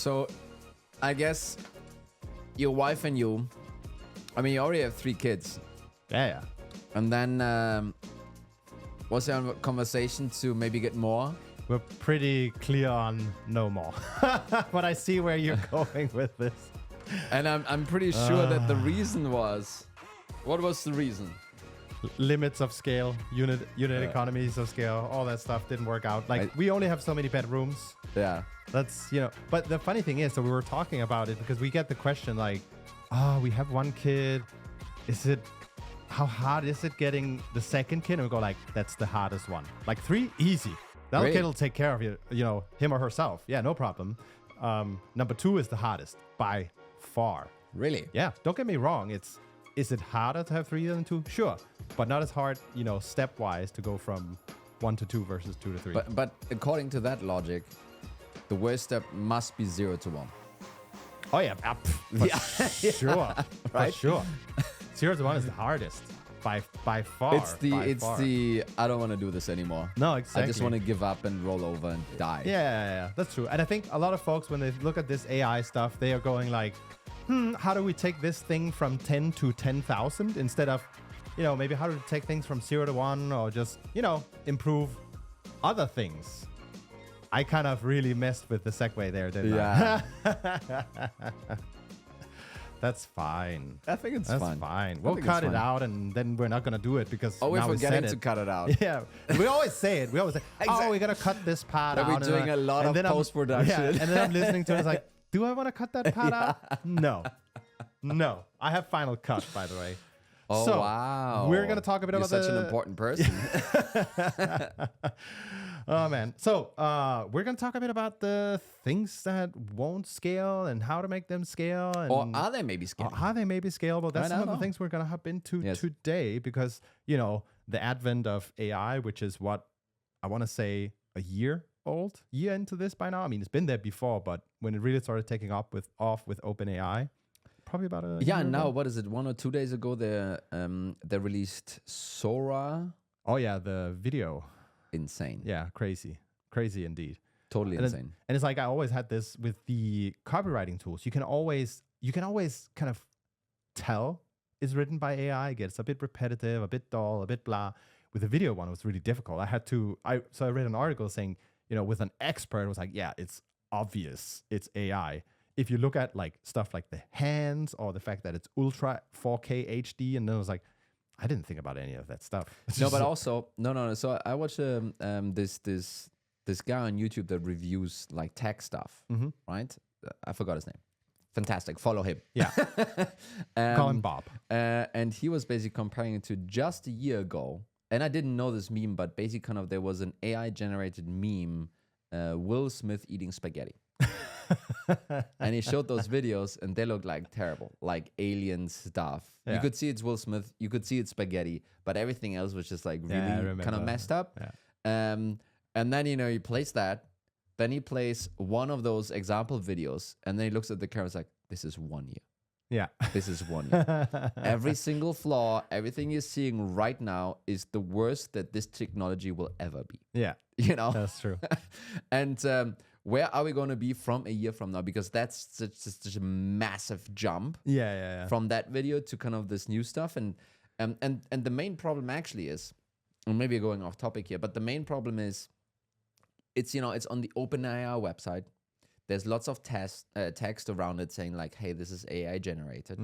So, I guess your wife and you, I mean, you already have 3 kids. Yeah. And then, was there a conversation to maybe get more? We're pretty clear on no more. But I see where you're going with this. And I'm pretty sure that the reason was... What was the reason? Limits of scale, unit economies of scale, all that stuff didn't work out. Like, we only have so many bedrooms. Yeah. That's, but the funny thing is, so we were talking about it because we get the question like, we have 1 kid. How hard is it getting the second kid? And we go like, that's the hardest one. Like 3, easy. That kid will take care of you, him or herself. Yeah, no problem. Number 2 is the hardest by far. Really? Yeah. Don't get me wrong. Is it harder to have 3 than 2? Sure. But not as hard, stepwise to go from 1 to 2 versus 2 to 3. But according to that logic, the worst step must be 0 to 1. Oh, yeah. Sure. Right? For sure. 0 to 1 is the hardest by far. It's the I don't want to do this anymore. No, exactly. I just want to give up and roll over and die. Yeah. That's true. And I think a lot of folks, when they look at this AI stuff, they are going like, how do we take this thing from 10 to 10,000 instead of, maybe how do we take things from 0 to 1 or just, improve other things? I kind of really messed with the segue there, didn't I? That's fine. I think it's That's fine. We'll cut it out and then we're not going to do it because we're forgetting to it. cut it out. Yeah. We always say it. We always say, we're going to cut this part out. We're doing a lot of post-production. Yeah, and then I'm listening to it. It's like, do I want to cut that part out? No. I have final cut, by the way. Oh, so, wow. We're going to talk a bit about such an important person. Oh, man. So we're going to talk a bit about the things that won't scale and how to make them scale. And or are they maybe scalable? Are they maybe scalable? That's some of the things we're going to hop into today because, the advent of AI, which is what I want to say a year into this by now. I mean, it's been there before, but when it really started taking off with OpenAI, probably about a year now ago. What is it? 1 or 2 days ago, they released Sora. Oh yeah, the video. Insane. Yeah, crazy indeed. Totally insane. And it's like I always had this with the copywriting tools. You can always kind of tell it's written by AI. It gets a bit repetitive, a bit dull, a bit blah. With the video one, it was really difficult. So I read an article saying, with an expert, it was like, yeah, it's obvious it's AI. If you look at like stuff like the hands or the fact that it's ultra 4K HD, and then I was like, I didn't think about any of that stuff. No, but also no. So I watched this guy on YouTube that reviews like tech stuff, right? I forgot his name. Fantastic. Follow him. Yeah. Call him Bob. And he was basically comparing it to just a year ago. And I didn't know this meme, but basically kind of there was an AI generated meme, Will Smith eating spaghetti. And he showed those videos and they looked like terrible, like alien stuff. Yeah. You could see it's Will Smith, you could see it's spaghetti, but everything else was just like really kind of messed up. Yeah. And then, he plays that. Then he plays one of those example videos and then he looks at the camera and is like, this is 1 year. Yeah. This is 1 year. Every single flaw, everything you're seeing right now is the worst that this technology will ever be. Yeah. That's true. And where are we going to be from a year from now? Because that's such a massive jump. Yeah. From that video to kind of this new stuff. And the main problem actually is, and maybe going off topic here, but the main problem is it's on the OpenAI website. There's lots of text around it saying like, hey, this is AI generated.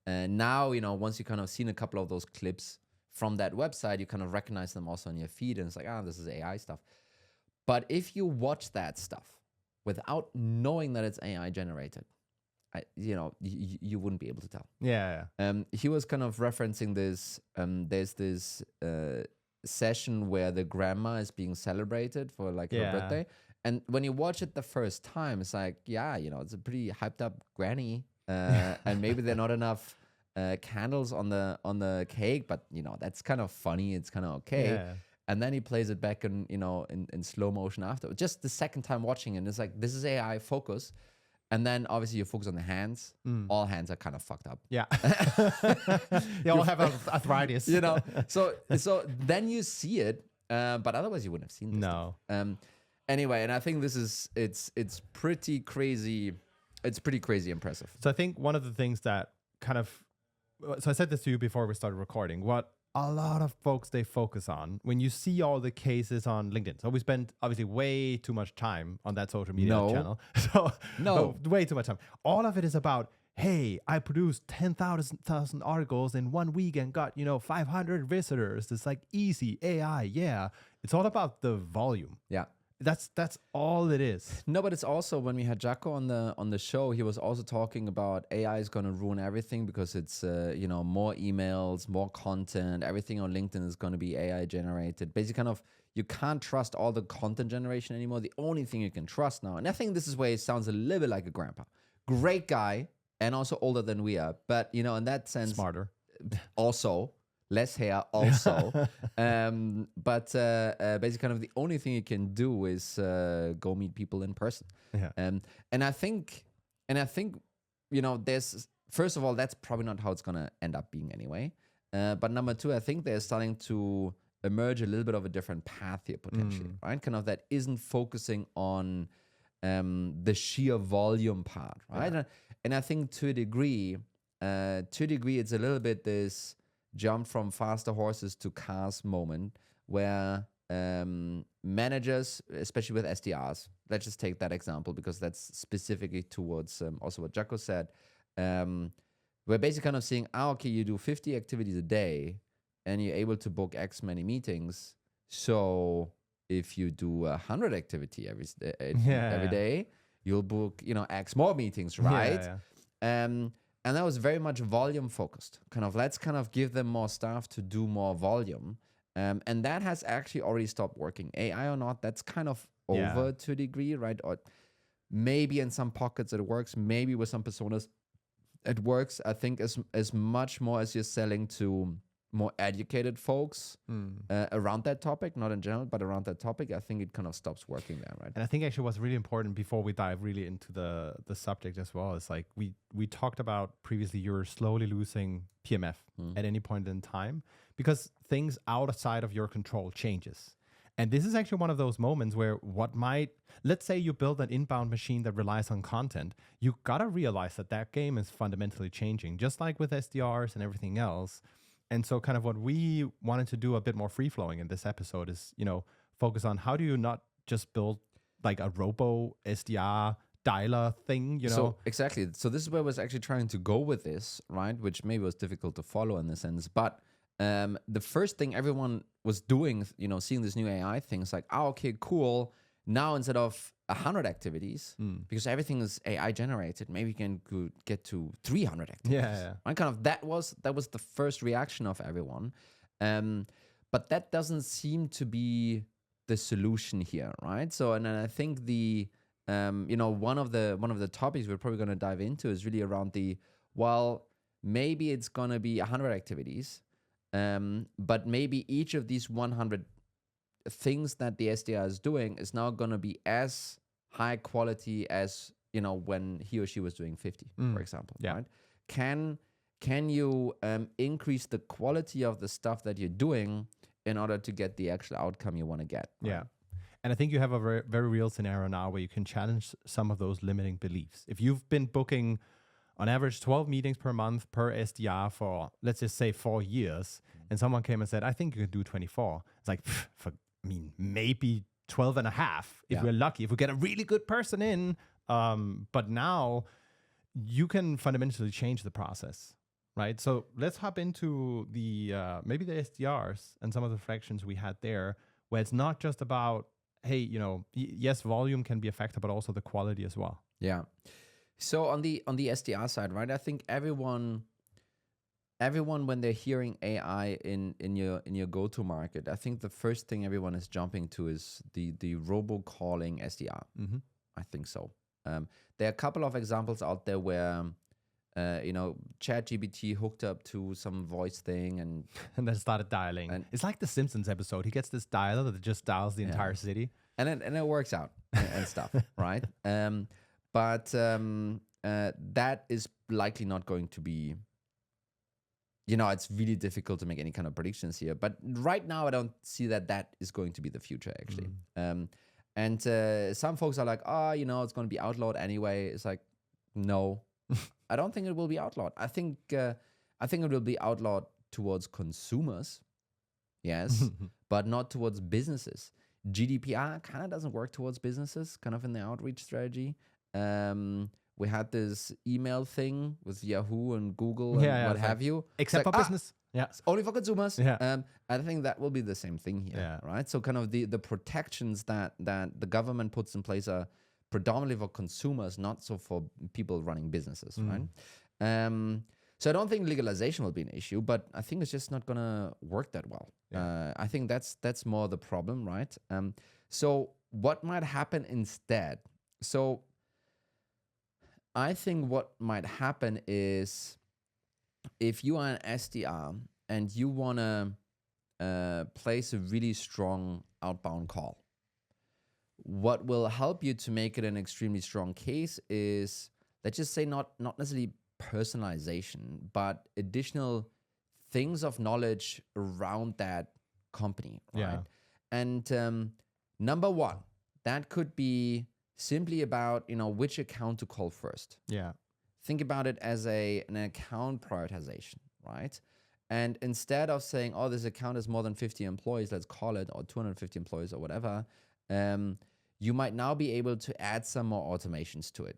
And now, once you kind of seen a couple of those clips from that website, you kind of recognize them also on your feed. And it's like, this is AI stuff. But if you watch that stuff without knowing that it's AI generated, you wouldn't be able to tell. Yeah. He was kind of referencing this. There's this session where the grandma is being celebrated for like her birthday. And when you watch it the first time, it's like, it's a pretty hyped up granny, and maybe there are not enough candles on the cake, but that's kind of funny. It's kind of okay. Yeah. And then he plays it back in slow motion after. Just the second time watching it, it's like, this is AI focus. And then obviously you focus on the hands. All hands are kind of fucked up. Yeah. They all have arthritis. So then you see it, but otherwise you wouldn't have seen this. No. Anyway, and I think it's pretty crazy It's pretty crazy impressive. So I think one of the things that so I said this to you before we started recording, what a lot of folks, they focus on when you see all the cases on LinkedIn. So we spend obviously way too much time on that social media channel. So way too much time. All of it is about, hey, I produced 10,000 articles in 1 week and got, 500 visitors. It's like easy AI. Yeah. It's all about the volume. Yeah. That's all it is. No, but it's also when we had Jaco on the show, he was also talking about AI is going to ruin everything because it's more emails, more content, everything on LinkedIn is going to be AI generated. Basically, kind of you can't trust all the content generation anymore. The only thing you can trust now, and I think this is where it sounds a little bit like a grandpa, great guy, and also older than we are, but in that sense, Smarter. Also. Less hair also. But basically kind of the only thing you can do is go meet people in person. Yeah. And I think, there's, first of all, that's probably not how it's going to end up being anyway. But number two, I think they're starting to emerge a little bit of a different path here potentially, right? Kind of that isn't focusing on the sheer volume part, right? Yeah. And I think to a degree, it's a little bit this jump from faster horses to cars moment where managers, especially with SDRs, let's just take that example because that's specifically towards also what Jaco said, we're basically kind of saying, okay, you do 50 activities a day and you're able to book X many meetings. So if you do 100 activity every day, you'll book, X more meetings, right? And that was very much volume focused. Kind of let's kind of give them more staff to do more volume. And that has actually already stopped working. AI or not, that's kind of over to a degree, right? Or maybe in some pockets it works. Maybe with some personas it works. I think as much more as you're selling to more educated folks around that topic, not in general, but around that topic, I think it kind of stops working there, right? And I think actually what's really important before we dive really into the subject as well is like we talked about previously, you're slowly losing PMF at any point in time because things outside of your control changes. And this is actually one of those moments where let's say you build an inbound machine that relies on content, you gotta realize that game is fundamentally changing, just like with SDRs and everything else. And so kind of what we wanted to do a bit more free-flowing in this episode is, focus on how do you not just build like a robo SDR dialer thing, So exactly. So this is where I was actually trying to go with this, right? Which maybe was difficult to follow in the sense. But the first thing everyone was doing, seeing this new AI thing is like, okay, cool. Now instead of 100 activities, because everything is AI generated, maybe you can get to 300 activities. Yeah. Right? Kind of that was the first reaction of everyone. But that doesn't seem to be the solution here, right? So, and then I think one of the topics we're probably going to dive into is really around maybe it's going to be 100 activities, but maybe each of these 100 things that the SDR is doing is now going to be as high quality as when he or she was doing 50, for example. Yeah. Right? Can you increase the quality of the stuff that you're doing in order to get the actual outcome you want to get? Right? Yeah. And I think you have a very, very real scenario now where you can challenge some of those limiting beliefs. If you've been booking on average 12 meetings per month per SDR for, let's just say 4 years, and someone came and said, I think you can do 24. It's like, maybe 12 and a half if we're lucky, if we get a really good person in. But now you can fundamentally change the process, right? So let's hop into the maybe the SDRs and some of the fractions we had there, where it's not just about, hey, yes, volume can be a factor, but also the quality as well. Yeah. So on the SDR side, right? I think everyone when they're hearing AI in your go-to market, I think the first thing everyone is jumping to is the robocalling SDR. I think so. There are a couple of examples out there where ChatGPT hooked up to some voice thing and then started dialing. And it's like the Simpsons episode. He gets this dialer that just dials the entire city, and it works out and stuff, right? But that is likely not going to be. It's really difficult to make any kind of predictions here. But right now, I don't see that is going to be the future, actually. And some folks are like, it's going to be outlawed anyway. It's like, No, I don't think it will be outlawed. I think it will be outlawed towards consumers, yes, but not towards businesses. GDPR kind of doesn't work towards businesses, kind of in the outreach strategy. We had this email thing with Yahoo and Google and what have you. Except for business. Yeah. It's only for consumers. Yeah. I think that will be the same thing here, right? So kind of the protections that the government puts in place are predominantly for consumers, not so for people running businesses, right? So I don't think legalization will be an issue, but I think it's just not going to work that well. I think that's more the problem, right? So what might happen instead? So I think what might happen is if you are an SDR and you want to place a really strong outbound call, what will help you to make it an extremely strong case is, let's just say, not necessarily personalization, but additional things of knowledge around that company, right? Yeah. And number one, that could be simply about, which account to call first. Yeah. Think about it as an account prioritization, right? And instead of saying, oh, this account has more than 50 employees, let's call it, or 250 employees or whatever, you might now be able to add some more automations to it.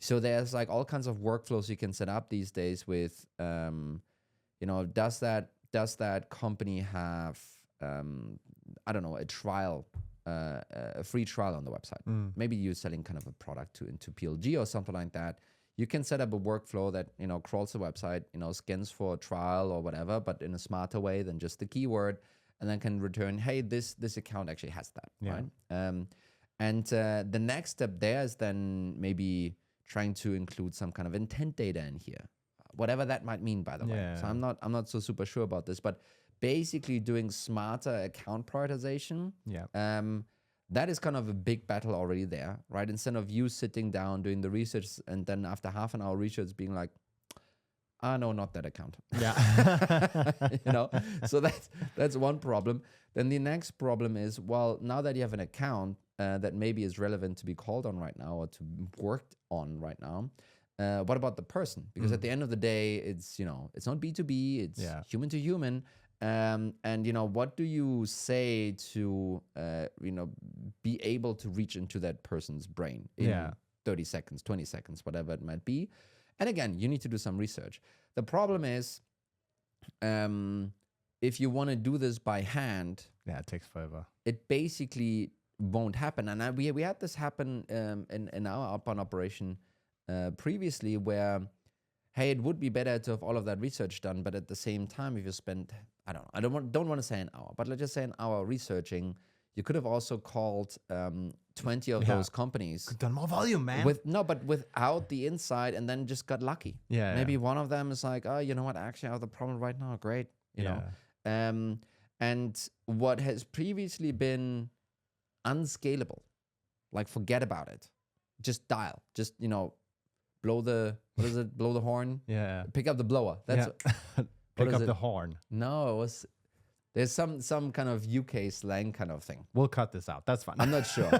So there's like all kinds of workflows you can set up these days with, does that company have, I don't know, a trial, a free trial on the website? Maybe you're selling kind of a product into PLG or something like that. You can set up a workflow that, crawls the website, scans for a trial or whatever, but in a smarter way than just the keyword, and then can return, hey, this account actually has that, right? And the next step there is then maybe trying to include some kind of intent data in here, whatever that might mean, by the way. So I'm not so super sure about this, but basically doing smarter account prioritization. That is kind of a big battle already there, right? Instead of you sitting down doing the research and then after half an hour research being like, no, not that account. So that's one problem. Then the next problem is, well, now that you have an account that maybe is relevant to be called on right now or to worked on right now, what about the person? Because at the end of the day, it's it's not B2B, it's human to human. And what do you say to be able to reach into that person's brain in 30 seconds, 20 seconds, whatever it might be? And again, you need to do some research. The problem is, if you want to do this by hand, it takes forever. It basically won't happen. And we had this happen in our outbound operation previously, where, hey, it would be better to have all of that research done, but at the same time, if you spend, I don't want to say an hour, but let's just say an hour researching, you could have also called 20 of those companies. Could done more volume, man. But without the insight, and then just got lucky. Maybe one of them is like, oh, you know what? Actually, I have the problem right now. Great, you know. And what has previously been unscalable, like forget about it. Just dial. Just blow the blow the horn. Pick up the blower. That's pick up the horn. No, it was. There's some kind of UK slang kind of thing. We'll cut this out. That's fine. I'm not sure.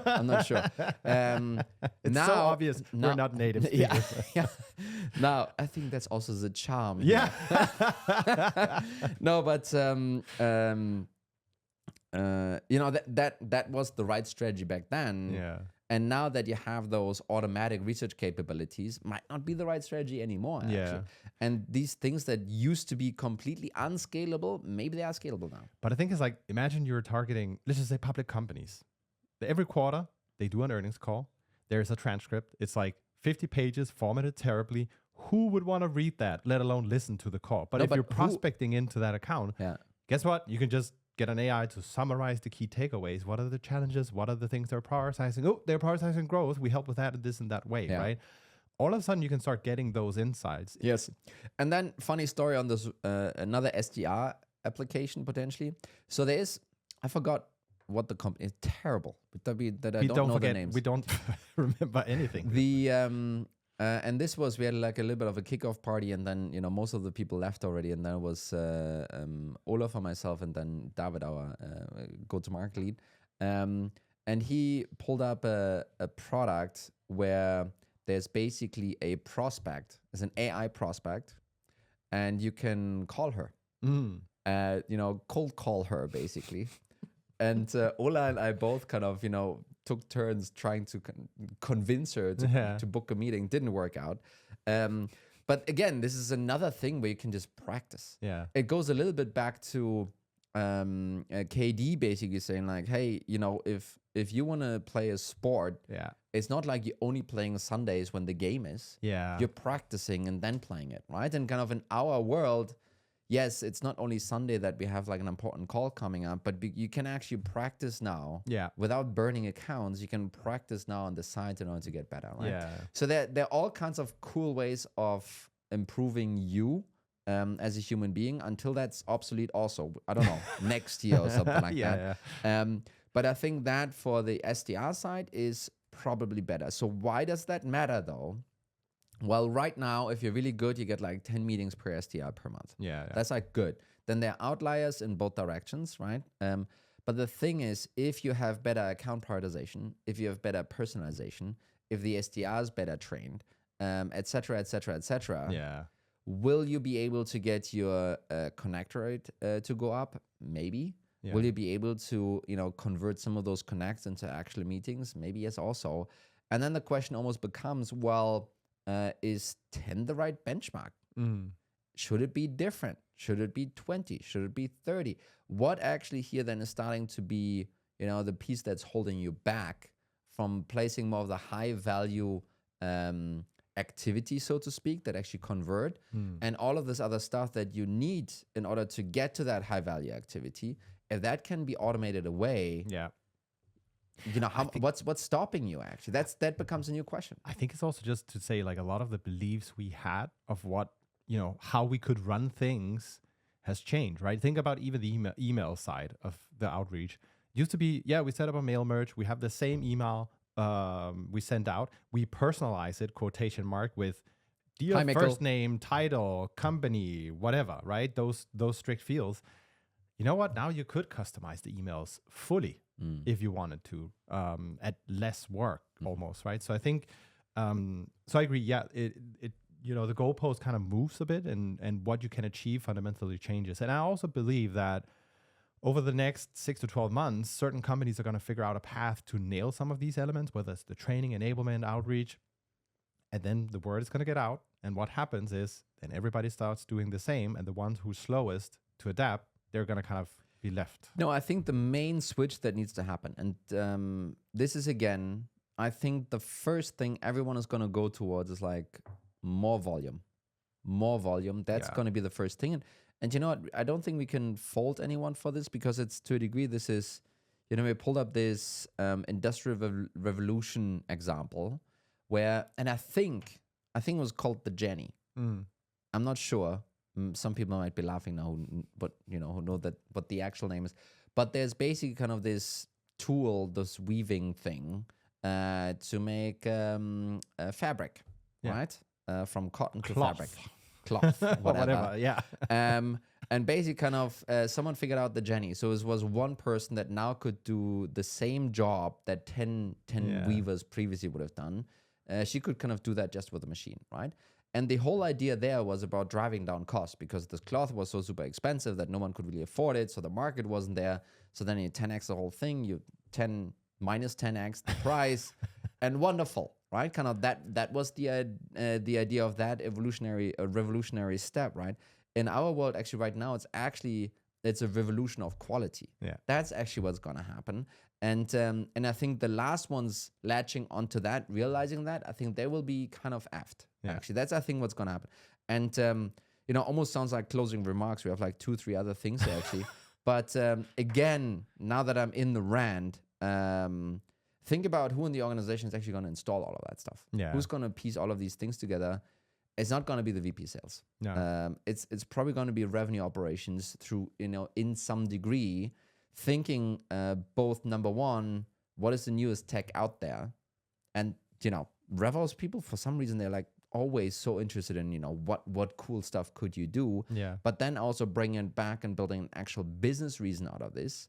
It's so obvious we're not native speakers. Now, I think that's also the charm. No, but that was the right strategy back then. And now that you have those automatic research capabilities, might not be the right strategy anymore. Actually. And these things that used to be completely unscalable, maybe they are scalable now. But I think it's like, imagine you're targeting, let's just say, public companies. Every quarter, they do an earnings call. There's a transcript. It's like 50 pages, formatted terribly. Who would want to read that, let alone listen to the call? But if you're prospecting into that account, guess what? You can just get an AI to summarize the key takeaways. What are the challenges? What are the things they're prioritizing? Oh, they're prioritizing growth. We help with that and this and that way, right? All of a sudden, you can start getting those insights. Yes. And then, funny story on this, another SDR application potentially. So there is, I forgot what the company is. Terrible. But I don't know the names. We don't remember anything. And this was, we had like a little bit of a kickoff party, and then, most of the people left already. And then it was Olaf and myself, and then David, our go-to-market lead. And he pulled up a product where there's basically a prospect, as an AI prospect, and you can call her, cold call her basically. And Ola and I both kind of, took turns trying to convince her to book a meeting. Didn't work out. But again, this is another thing where you can just practice. Yeah. It goes a little bit back to KD basically saying like, hey, if you want to play a sport, it's not like you're only playing Sundays when the game is. Yeah. You're practicing and then playing it, right? And kind of in our world, yes, it's not only Sunday that we have like an important call coming up, but you can actually practice now without burning accounts. You can practice now on the side in order to get better, right? Yeah. So there are all kinds of cool ways of improving you as a human being until that's obsolete also. I don't know, next year or something like that. But I think that for the SDR side is probably better. So why does that matter though? Well, right now, if you're really good, you get like 10 meetings per SDR per month. That's like good. Then there are outliers in both directions, right? But the thing is, if you have better account prioritization, if you have better personalization, if the SDR is better trained, et cetera, et cetera, et cetera, will you be able to get your connect rate to go up? Maybe. Will you be able to, convert some of those connects into actual meetings? Maybe yes, also. And then the question almost becomes, well, is 10 the right benchmark? Should it be different? Should it be 20? Should it be 30? What actually here then is starting to be, the piece that's holding you back from placing more of the high value activity, so to speak, that actually convert, and all of this other stuff that you need in order to get to that high value activity? If that can be automated away, what's stopping you actually? That becomes a new question. I think it's also just to say like a lot of the beliefs we had of what, how we could run things has changed, right? Think about even the email side of the outreach. Used to be, we set up a mail merge. We have the same email we send out. We personalize it, quotation mark, with dear first name, title, company, whatever, right? Those strict fields. You know what? Now you could customize the emails fully if you wanted to, at less work almost, right? So I think, so I agree. Yeah, it the goalpost kind of moves a bit, and what you can achieve fundamentally changes. And I also believe that over the next 6 to 12 months, certain companies are going to figure out a path to nail some of these elements, whether it's the training, enablement, outreach, and then the word is going to get out. And what happens is then everybody starts doing the same, and the ones who's slowest to adapt, they're going to kind of be left. No, I think the main switch that needs to happen, and this is again, I think the first thing everyone is going to go towards is like more volume. That's going to be the first thing. And you know what? I don't think we can fault anyone for this, because it's, to a degree, this is, we pulled up this industrial revolution example where, and I think it was called the Jenny. I'm not sure. Some people might be laughing now, but who know that what the actual name is. But there's basically kind of this tool, this weaving thing, to make fabric, right? From cotton to fabric, cloth, whatever. And basically, kind of, someone figured out the Jenny. So it was one person that now could do the same job that 10 weavers previously would have done. She could kind of do that just with a machine, right? And the whole idea there was about driving down costs, because this cloth was so super expensive that no one could really afford it. So the market wasn't there. So then you 10x the whole thing, you minus 10x the price, and wonderful, right? Kind of that was the idea of that revolutionary step, right? In our world, actually, right now, it's a revolution of quality. That's actually what's gonna happen. And I think the last ones latching onto that, realizing that, I think they will be kind of effed. Actually, that's, I think, what's gonna happen. And almost sounds like closing remarks. We have like 2-3 other things here, actually. But again, now that I'm in the rant, think about who in the organization is actually going to install all of that stuff. Who's going to piece all of these things together? It's not going to be the VP sales. It's probably going to be revenue operations through, in some degree, thinking both, number one, what is the newest tech out there? And, RevOps people, for some reason, they're like always so interested in, what cool stuff could you do? But then also bringing it back and building an actual business reason out of this.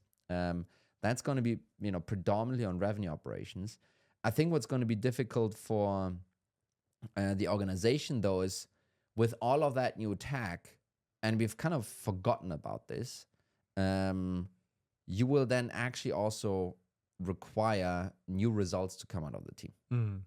That's going to be, predominantly on revenue operations. I think what's going to be difficult for the organization, though, is with all of that new tech, and we've kind of forgotten about this, you will then actually also require new results to come out of the team. Mm.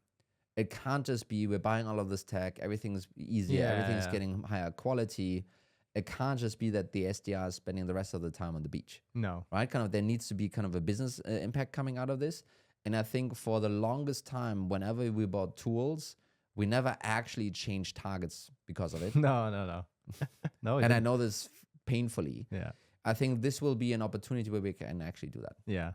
It can't just be we're buying all of this tech, everything's easier, everything's Yeah. getting higher quality. It can't just be that the SDR is spending the rest of the time on the beach, No. right? Kind of there needs to be kind of a business impact coming out of this. And I think for the longest time, whenever we bought tools, we never actually changed targets because of it. No. No. And I know this painfully. Yeah. I think this will be an opportunity where we can actually do that. Yeah.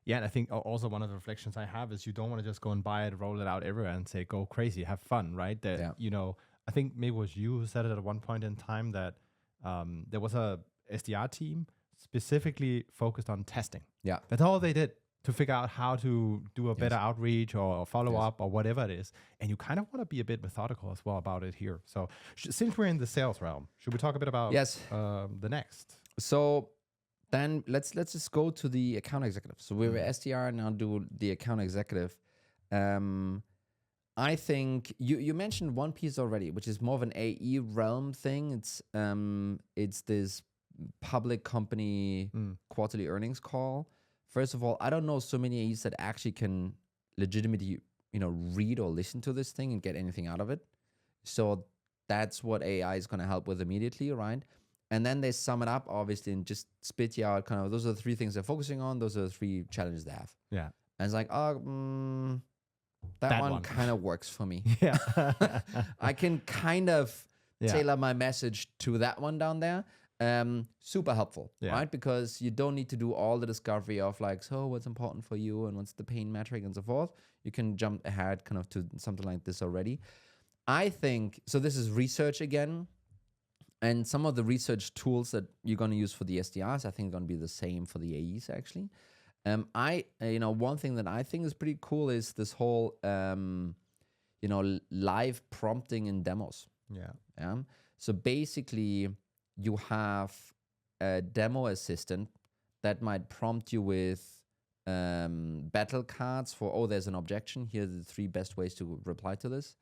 Yeah, and I think also one of the reflections I have is you don't want to just go and buy it, roll it out everywhere and say, go crazy, have fun, right? That, Yeah. you know, I think maybe it was you who said it at one point in time that there was a SDR team specifically focused on testing. Yeah. That's all they did to figure out how to do a better Yes. outreach or follow Yes. up or whatever it is. And you kind of want to be a bit methodical as well about it here. So since we're in the sales realm, should we talk a bit about Yes. the next? So then let's just go to the account executive. So we were SDR, now do the account executive. I think you mentioned one piece already, which is more of an AE realm thing. It's this public company quarterly earnings call. First of all, I don't know so many AEs that actually can legitimately, read or listen to this thing and get anything out of it. So that's what AI is going to help with immediately, right? And then they sum it up, obviously, and just spit you out kind of, those are the 3 things they're focusing on. Those are the 3 challenges they have. Yeah. And it's like, that one kind of works for me. Yeah. I can kind of Yeah. tailor my message to that one down there. Super helpful, Yeah. right? Because you don't need to do all the discovery of like, so what's important for you and what's the pain metric and so forth. You can jump ahead kind of to something like this already. I think, so this is research again. And some of the research tools that you're going to use for the SDRs, I think are going to be the same for the AEs actually. One thing that I think is pretty cool is this whole, live prompting in demos. Yeah. Yeah. So basically, you have a demo assistant that might prompt you with battle cards for, there's an objection. Here are the 3 best ways to reply to this.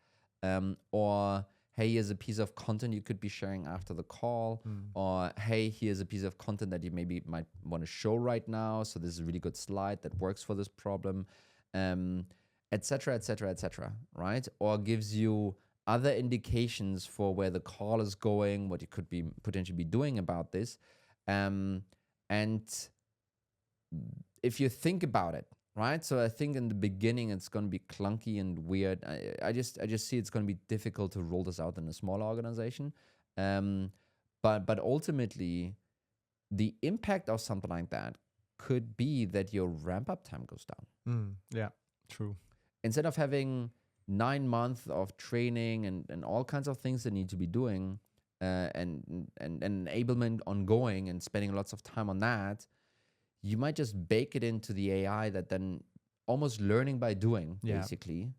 Or, hey, here's a piece of content you could be sharing after the call. Or, hey, here's a piece of content that you maybe might want to show right now. So this is a really good slide that works for this problem, et cetera, right? Or gives you other indications for where the call is going, what you could be potentially be doing about this. And if you think about it, right? So I think in the beginning it's going to be clunky and weird. I just see it's going to be difficult to roll this out in a smaller organization. But ultimately, the impact of something like that could be that your ramp up time goes down. Yeah, true. Instead of having 9 months of training and all kinds of things that need to be doing and enablement ongoing and spending lots of time on that, you might just bake it into the AI that then almost learning by doing, basically,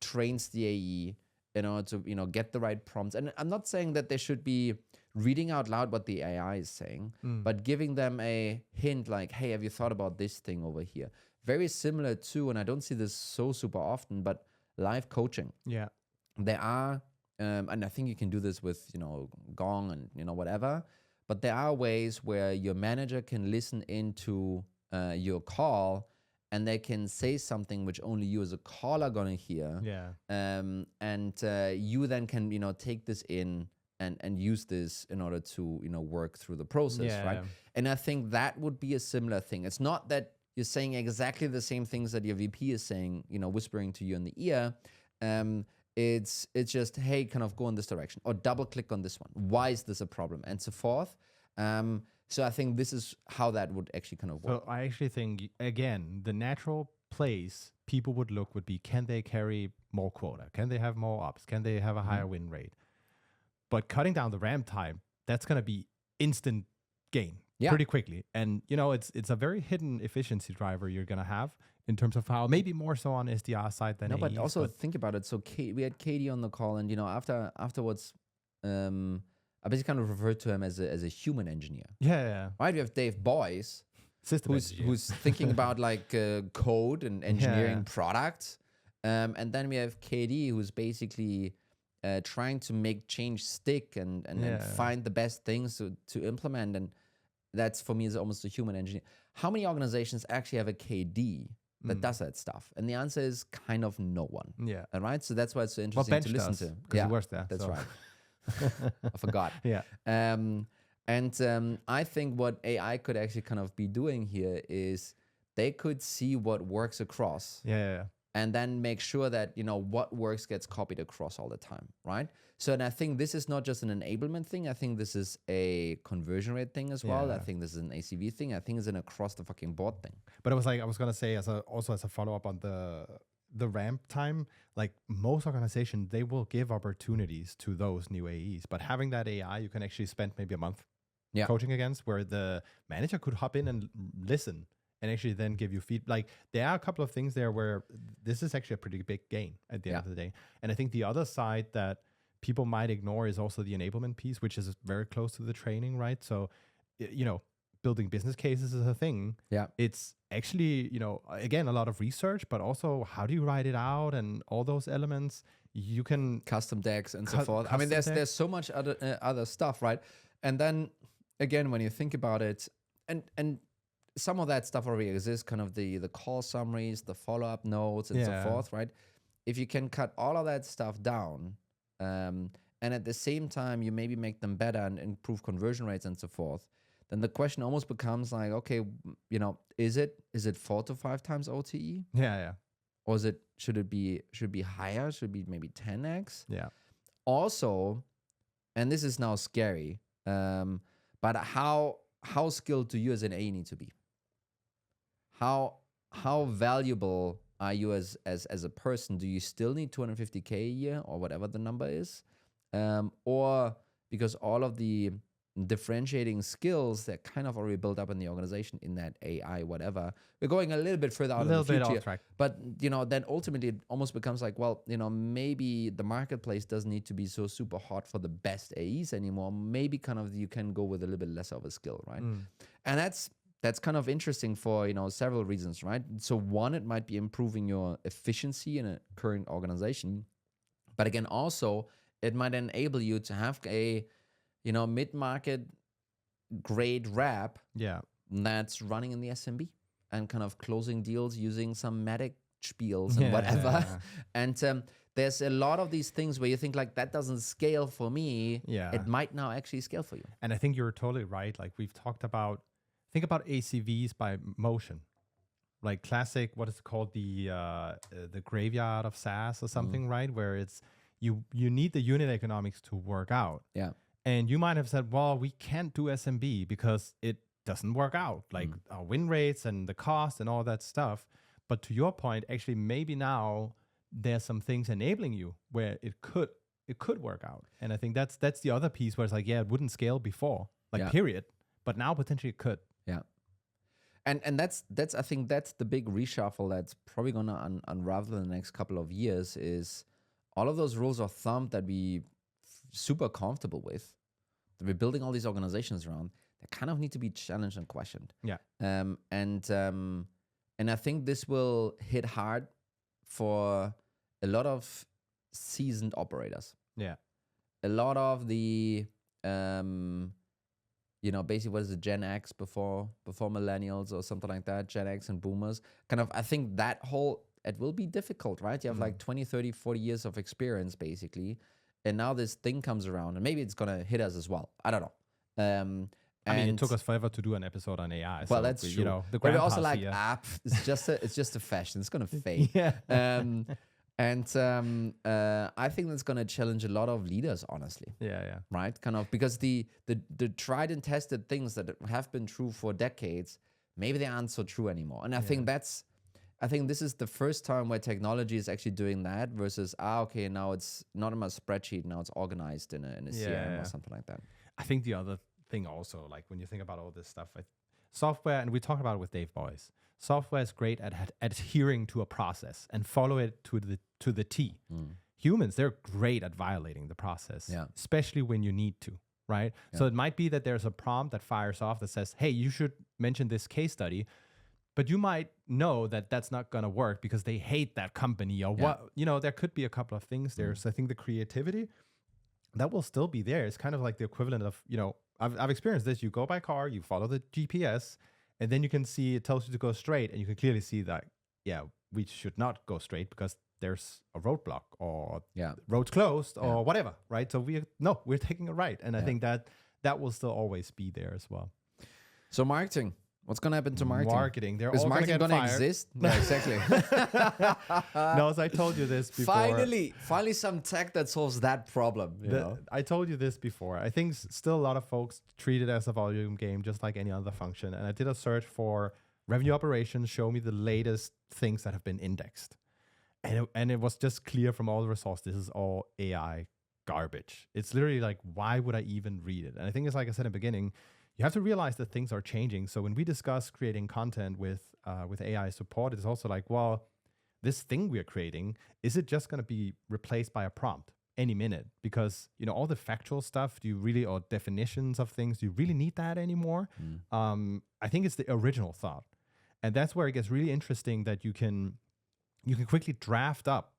trains the AE in order to, get the right prompts. And I'm not saying that they should be reading out loud what the AI is saying, but giving them a hint like, hey, have you thought about this thing over here? Very similar to, and I don't see this so super often, but live coaching. Yeah. There are, and I think you can do this with, Gong and, whatever, but there are ways where your manager can listen into your call and they can say something which only you as a caller are going to hear. Yeah. And you then can, take this in and use this in order to, work through the process, right? And I think that would be a similar thing. It's not that you're saying exactly the same things that your VP is saying, whispering to you in the ear. It's just, hey, kind of go in this direction or double click on this one. Why is this a problem? And so forth. So I think this is how that would actually kind of work. So I actually think, again, the natural place people would be, can they carry more quota? Can they have more ops? Can they have a higher win rate? But cutting down the ramp time, that's going to be instant gain pretty quickly. And, it's a very hidden efficiency driver you're going to have in terms of how, maybe more so on SDR side than AEs. But also think about it. So we had Katie on the call and, afterwards, I basically kind of referred to him as a human engineer. Yeah. Right? We have Dave Boyce, System who's thinking about like code and engineering products. And then we have KD, who's basically trying to make change stick and find the best things to implement. And that's, for me, is almost a human engineer. How many organizations actually have a KD that does that stuff? And the answer is kind of no one. Yeah. All right. So that's why it's so interesting to listen to. Because he works there. That's so. right. I forgot. Yeah. I think what AI could actually kind of be doing here is they could see what works across. Yeah. And then make sure that, what works gets copied across all the time, right? So, and I think this is not just an enablement thing. I think this is a conversion rate thing as well. Yeah. I think this is an ACV thing. I think it's an across the fucking board thing. But it was like, I was going to say, as a follow-up on the ramp time, like most organizations, they will give opportunities to those new AEs. But having that AI, you can actually spend maybe a month coaching against, where the manager could hop in and listen and actually then give you feedback. Like, there are a couple of things there where this is actually a pretty big gain at the end of the day. And I think the other side that people might ignore is also the enablement piece, which is very close to the training, right? So, building business cases is a thing. Yeah. It's actually, again, a lot of research, but also how do you write it out and all those elements. You can custom decks and so forth. I mean, there's so much other stuff, right? And then again, when you think about it, and some of that stuff already exists, kind of the call summaries, the follow-up notes, and so forth, right? If you can cut all of that stuff down, and at the same time you maybe make them better and improve conversion rates and so forth, then the question almost becomes like, okay, is it 4 to 5 times OTE? Yeah. Or should it be higher? Should it be maybe 10x? Yeah. Also, and this is now scary, but how skilled do you as an AE need to be? How valuable are you as a person? Do you still need 250K a year or whatever the number is? Or because all of the differentiating skills that kind of already built up in the organization in that AI, whatever, we're going a little bit further out in the future. Off track. But, then ultimately it almost becomes like, well, maybe the marketplace doesn't need to be so super hot for the best AEs anymore. Maybe kind of you can go with a little bit less of a skill, right? And that's kind of interesting for, several reasons, right? So one, it might be improving your efficiency in a current organization. But again, also, it might enable you to have a, mid-market grade rep that's running in the SMB and kind of closing deals using some medic spiels and whatever. And there's a lot of these things where you think like, that doesn't scale for me. It might now actually scale for you. And I think you're totally right. Like we've talked about, think about ACVs by motion, like classic, what is it called? The graveyard of SaaS or something, right? Where it's, you need the unit economics to work out. Yeah. And you might have said, well, we can't do SMB because it doesn't work out, like our win rates and the cost and all that stuff. But to your point, actually, maybe now there's some things enabling you where it could work out. And I think that's the other piece where it's like, it wouldn't scale before, period. But now potentially it could. Yeah. And that's I think that's the big reshuffle that's probably gonna unravel in the next couple of years, is all of those rules of thumb that we super comfortable with, that we're building all these organizations around, they kind of need to be challenged and questioned. Yeah. And I think this will hit hard for a lot of seasoned operators. Yeah. A lot of the basically what is it, Gen X before millennials or something like that, Gen X and boomers, kind of, I think it will be difficult, right? You have like 20, 30, 40 years of experience basically. And now this thing comes around and maybe it's going to hit us as well. I don't know. I mean, it took us forever to do an episode on AI. Well, so that's true. The but we're also like, here. it's just a fashion. It's going to fade. I think that's going to challenge a lot of leaders, honestly. Yeah. Right? Kind of, because the tried and tested things that have been true for decades, maybe they aren't so true anymore. And I think this is the first time where technology is actually doing that versus, okay, now it's not in my spreadsheet, now it's organized in a CRM or something like that. I think the other thing also, like when you think about all this stuff, software, and we talked about it with Dave Boyce, software is great at adhering to a process and follow it to the T. Humans, they're great at violating the process, especially when you need to, right? So it might be that there's a prompt that fires off that says, hey, you should mention this case study. but you might know that that's not going to work because they hate that company or what, there could be a couple of things there. So I think the creativity that will still be there. It's kind of like the equivalent of, I've experienced this. You go by car, you follow the GPS, and then you can see, it tells you to go straight, and you can clearly see that, we should not go straight because there's a roadblock or road's closed or whatever, right? So we're taking a right. And I think that will still always be there as well. So marketing. What's going to happen to marketing? They're Is all marketing going to exist? No, exactly. No, as I told you this before. Finally some tech that solves that problem. I told you this before. I think still a lot of folks treat it as a volume game, just like any other function. And I did a search for revenue operations, show me the latest things that have been indexed. And it was just clear from all the results, this is all AI garbage. It's literally like, why would I even read it? And I think it's like I said in the beginning, you have to realize that things are changing. So when we discuss creating content with AI support, it's also like, well, this thing we're creating, is it just going to be replaced by a prompt any minute? Because, all the factual stuff, or definitions of things, do you really need that anymore? I think it's the original thought. And that's where it gets really interesting that you can quickly draft up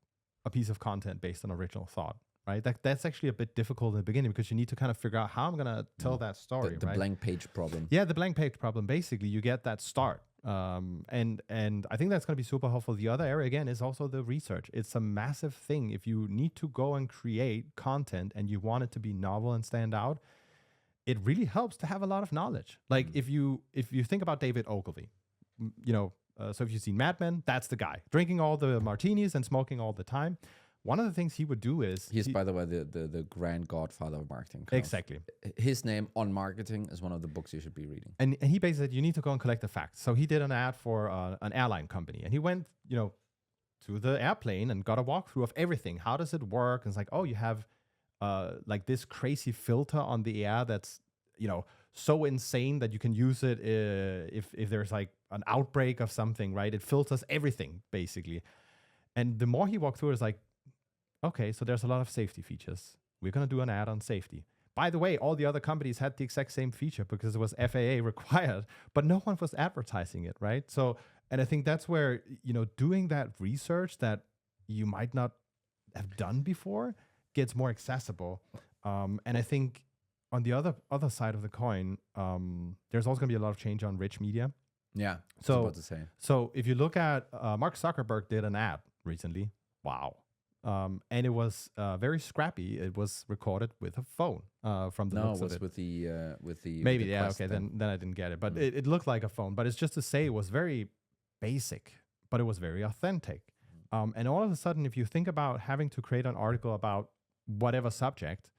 a piece of content based on original thought. Right, that's actually a bit difficult in the beginning because you need to kind of figure out how I'm going to tell that story. The blank page problem. Yeah, the blank page problem. Basically, you get that start, and I think that's going to be super helpful. The other area again is also the research. It's a massive thing. If you need to go and create content and you want it to be novel and stand out, it really helps to have a lot of knowledge. Like if you think about David Ogilvy, so if you've seen Mad Men, that's the guy drinking all the martinis and smoking all the time. One of the things he would do is... He's, by the way, the grand godfather of marketing. Exactly. His name on marketing is one of the books you should be reading. And he basically said, you need to go and collect the facts. So he did an ad for an airline company. And he went, to the airplane and got a walkthrough of everything. How does it work? And it's like, oh, you have like this crazy filter on the air that's, so insane that you can use it if there's like an outbreak of something, right? It filters everything, basically. And the more he walked through, it's like, okay, so there's a lot of safety features. We're going to do an ad on safety. By the way, all the other companies had the exact same feature because it was FAA required, but no one was advertising it, right? So, and I think that's where, doing that research that you might not have done before gets more accessible. And I think on the other side of the coin, there's also going to be a lot of change on rich media. Yeah, so if you look at Mark Zuckerberg did an ad recently. Wow. And it was very scrappy. It was recorded with a phone from the looks of it. with the maybe, the yeah, Quest okay, thing. then I didn't get it. But it looked like a phone. But it's just to say it was very basic, but it was very authentic. And all of a sudden, if you think about having to create an article about whatever subject,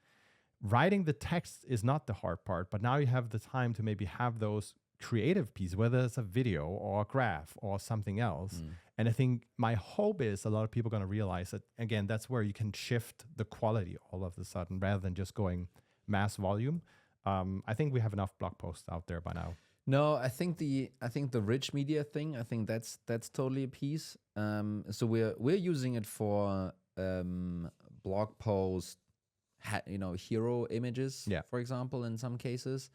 writing the text is not the hard part, but now you have the time to maybe have those creative pieces, whether it's a video or a graph or something else. And I think my hope is a lot of people are going to realize that, again, that's where you can shift the quality all of a sudden rather than just going mass volume. I think we have enough blog posts out there by now. No, I think the rich media thing, I think that's totally a piece. So we're using it for blog post, hero images, for example, in some cases.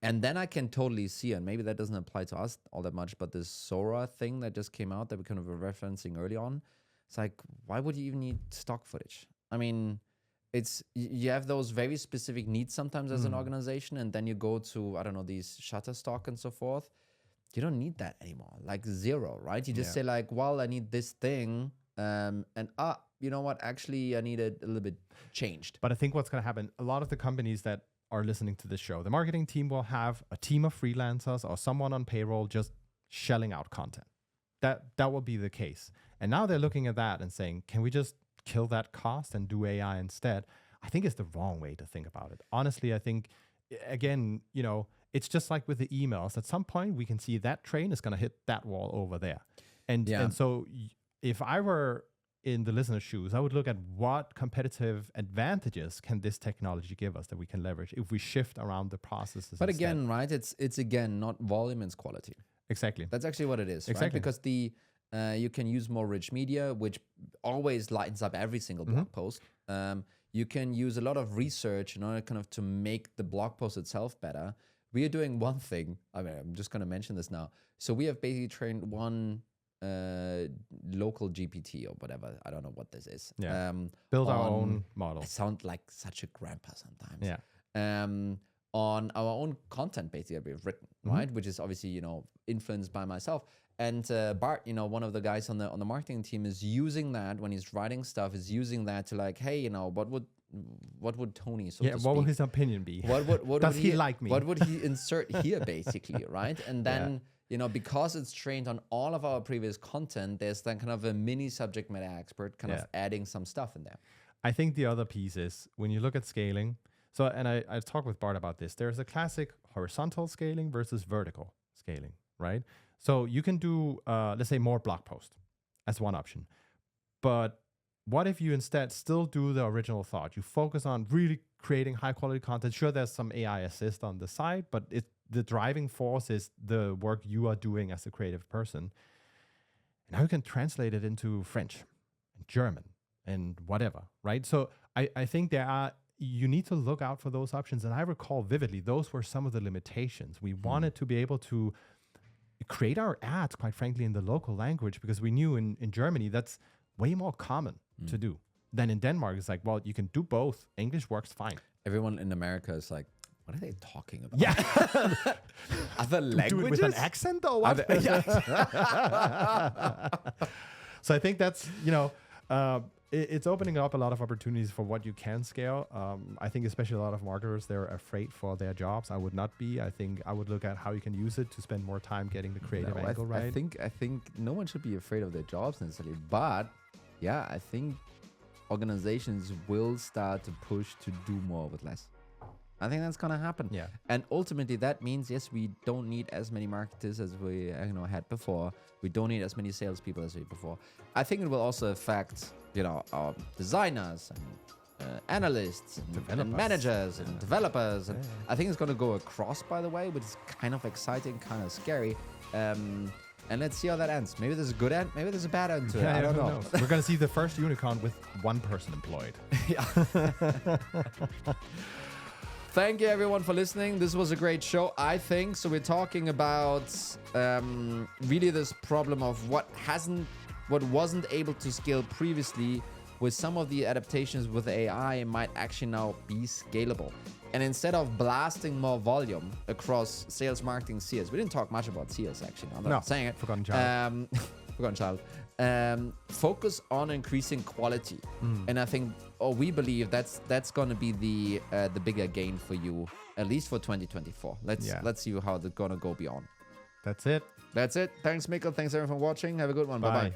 And then I can totally see, and maybe that doesn't apply to us all that much, but this Sora thing that just came out that we kind of were referencing early on, it's like, why would you even need stock footage? I mean, you have those very specific needs sometimes as an organization, and then you go to, I don't know, these Shutterstock and so forth. You don't need that anymore, like zero, right? You just say like, well, I need this thing, and you know what? Actually, I need it a little bit changed. But I think what's going to happen, a lot of the companies that are listening to this show, the marketing team will have a team of freelancers or someone on payroll just shelling out content. That will be the case. And now they're looking at that and saying, can we just kill that cost and do AI instead? I think it's the wrong way to think about it. Honestly, I think, again, it's just like with the emails. At some point, we can see that train is going to hit that wall over there. And so if I were in the listener's shoes, I would look at what competitive advantages can this technology give us that we can leverage if we shift around the processes. But again, right, it's again not volume, it's quality. Exactly. That's actually what it is, exactly. Right? Because you can use more rich media, which always lightens up every single blog post. You can use a lot of research in order kind of to make the blog post itself better, we are doing one thing. I mean, I'm just going to mention this now. So we have basically trained one local GPT or whatever. I don't know what this is. Yeah. Build our on- own model. I sound like such a grandpa sometimes. Yeah. On our own content basically that we've written, right? Which is obviously, you know, influenced by myself. And Bart, you know, one of the guys on the marketing team is using that when he's writing stuff, is using that to like, hey, you know, what would Tony, so to What speak, would his opinion be? what Does would he like me? What would he insert here, basically, right? And then, you know, because it's trained on all of our previous content, there's then kind of a mini subject matter expert kind of adding some stuff in there. I think the other piece is when you look at scaling. So, and I talked with Bart about this. There's a classic horizontal scaling versus vertical scaling, right? So you can do, let's say, more blog posts as one option. But what if you instead still do the original thought? You focus on really creating high quality content. Sure, there's some AI assist on the side, but the driving force is the work you are doing as a creative person. And now you can translate it into French and German and whatever, right? So I think you need to look out for those options. And I recall vividly, those were some of the limitations. We wanted to be able to create our ads, quite frankly, in the local language, because we knew in Germany, that's way more common to do than in Denmark. It's like, well, you can do both. English works fine. Everyone in America is like, what are they talking about? Yeah. Other languages? Do it with an accent or what? So I think that's, it's opening up a lot of opportunities for what you can scale. I think especially a lot of marketers, they're afraid for their jobs. I would not be. I think I would look at how you can use it to spend more time getting the creative angle right. I think no one should be afraid of their jobs necessarily. But yeah, I think organizations will start to push to do more with less. I think that's gonna happen. Yeah. And ultimately that means, yes, we don't need as many marketers as we had before. We don't need as many salespeople as we had before. I think it will also affect, our designers and analysts and managers and developers. And I think it's gonna go across, by the way, which is kind of exciting, kind of scary. And let's see how that ends. Maybe there's a good end, maybe there's a bad end to it. I don't know. We're gonna see the first unicorn with one person employed. Yeah. Thank you everyone for listening. This was a great show, I think. So we're talking about really this problem of what wasn't able to scale previously with some of the adaptations with AI might actually now be scalable. And instead of blasting more volume across sales, marketing, CS, we didn't talk much about CS actually. I'm not saying it. Forgotten child. Forgotten child. Focus on increasing quality. And I think, we believe that's going to be the bigger gain for you, at least for 2024. Let's see how they're going to go beyond. That's it. Thanks, Mikkel. Thanks everyone for watching. Have a good one. Bye-bye.